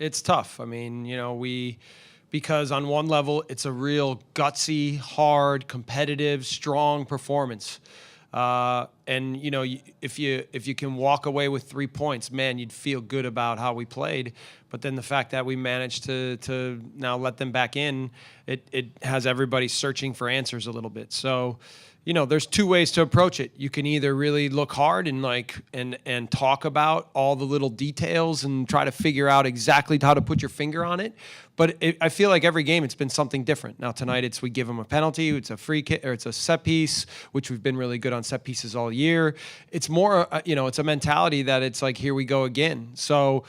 It's tough. I mean, because on one level, it's a real gutsy, hard, competitive, strong performance. And if you can walk away with 3 points, man, you'd feel good about how we played. But then the fact that we managed to now let them back in, it has everybody searching for answers a little bit. So, there's two ways to approach it. You can either really look hard and and talk about all the little details and try to figure out exactly how to put your finger on it. But I feel like every game it's been something different. Now tonight we give them a penalty, it's a free kick, or it's a set piece, which we've been really good on set pieces all year. It's more, it's a mentality that it's like, here we go again. So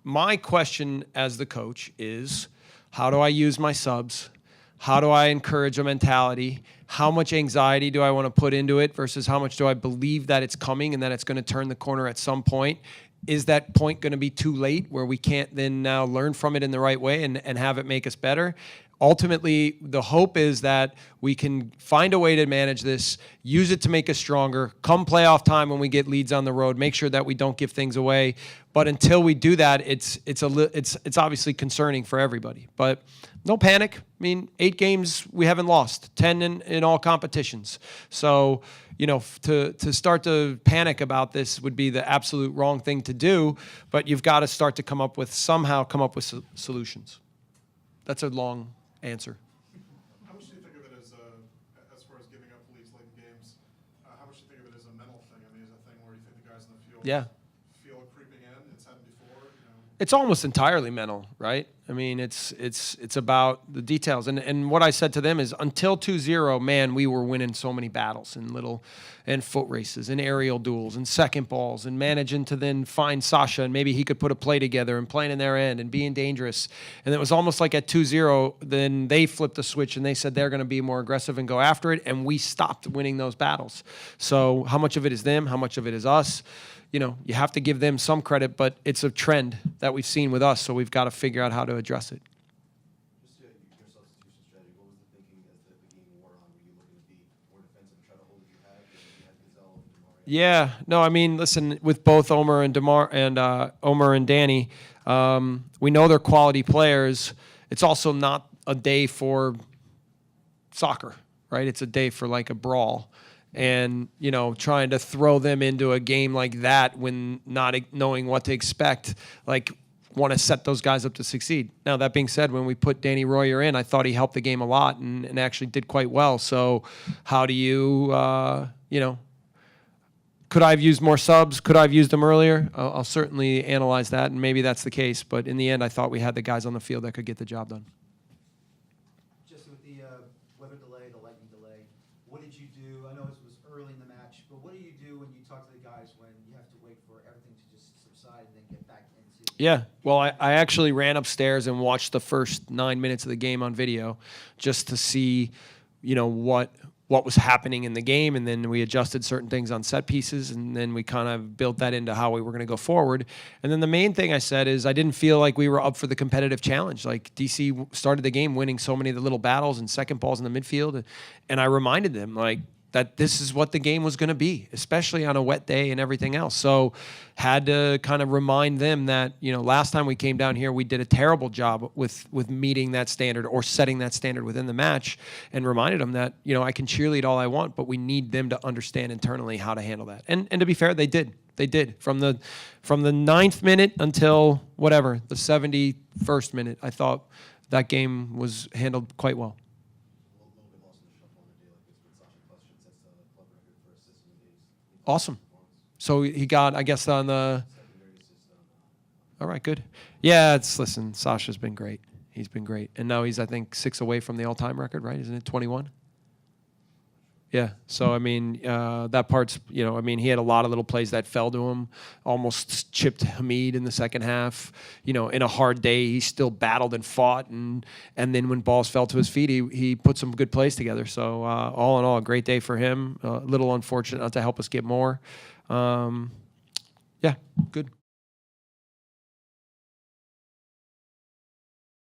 my question as the coach is, how do I use my subs? How do I encourage a mentality? How much anxiety do I want to put into it versus how much do I believe that it's coming and that it's going to turn the corner at some point? Is that point going to be too late where we can't then now learn from it in the right way and have it make us better? Ultimately, the hope is that we can find a way to manage this, use it to make us stronger, come playoff time when we get leads on the road, make sure that we don't give things away. But until we do that, it's obviously concerning for everybody. But no panic. I mean, 8 games we haven't lost, 10 in all competitions. So, to start to panic about this would be the absolute wrong thing to do. But you've got to start to come up with solutions. That's a long answer. How much do you think of it as far as giving up leads late in games? How much do you think of it as a mental thing? I mean, is it a thing where you think the guys in the field feel it creeping in? It's happened before. It's almost entirely mental, right? I mean, it's about the details. And what I said to them is, until 2-0, man, we were winning so many battles and foot races and aerial duels and second balls and managing to then find Sasha and maybe he could put a play together and playing in their end and being dangerous. And it was almost like at 2-0, then they flipped the switch and they said they're going to be more aggressive and go after it, and we stopped winning those battles. So how much of it is them? How much of it is us? You have to give them some credit, but it's a trend that we've seen with us, so we've got to figure out how to address it. Just your substitution strategy, what was the thinking as the game wore on? Were you looking to be more defensive and try to hold what you had? You had Gazelle and DeMar? Yeah, no, I mean, listen, with both Omer and DeMar and Omer and Danny, we know they're quality players. It's also not a day for soccer, right? It's a day for like a brawl. And, trying to throw them into a game like that when not knowing what to expect, want to set those guys up to succeed. Now, that being said, when we put Danny Royer in, I thought he helped the game a lot and actually did quite well. So how do you, could I have used more subs? Could I have used them earlier? I'll certainly analyze that, and maybe that's the case. But in the end, I thought we had the guys on the field that could get the job done. Just with the weather delay, the lightning delay, what did you do? I know it was early in the match, but what do you do when you talk to the guys when you have to wait for everything to just subside and then get back into? Yeah, well, I actually ran upstairs and watched the first 9 minutes of the game on video just to see, what was happening in the game, and then we adjusted certain things on set pieces, and then we kind of built that into how we were going to go forward. And then the main thing I said is I didn't feel like we were up for the competitive challenge. Like, DC started the game winning so many of the little battles and second balls in the midfield, and I reminded them, that this is what the game was going to be, especially on a wet day and everything else. So had to kind of remind them that, last time we came down here, we did a terrible job with meeting that standard or setting that standard within the match, and reminded them that, I can cheerlead all I want, but we need them to understand internally how to handle that. And to be fair, they did. They did. From the 9th minute until whatever, the 71st minute, I thought that game was handled quite well. Awesome. So he got, I guess, on the... All right, good. Yeah, listen, Sasha's been great. He's been great. And now he's, I think, 6 away from the all-time record, right? Isn't it 21? Yeah. So, I mean, that part's, he had a lot of little plays that fell to him, almost chipped Hamid in the second half. In a hard day, he still battled and fought. And then when balls fell to his feet, he put some good plays together. So, all in all, a great day for him. A little unfortunate not to help us get more. Yeah, good.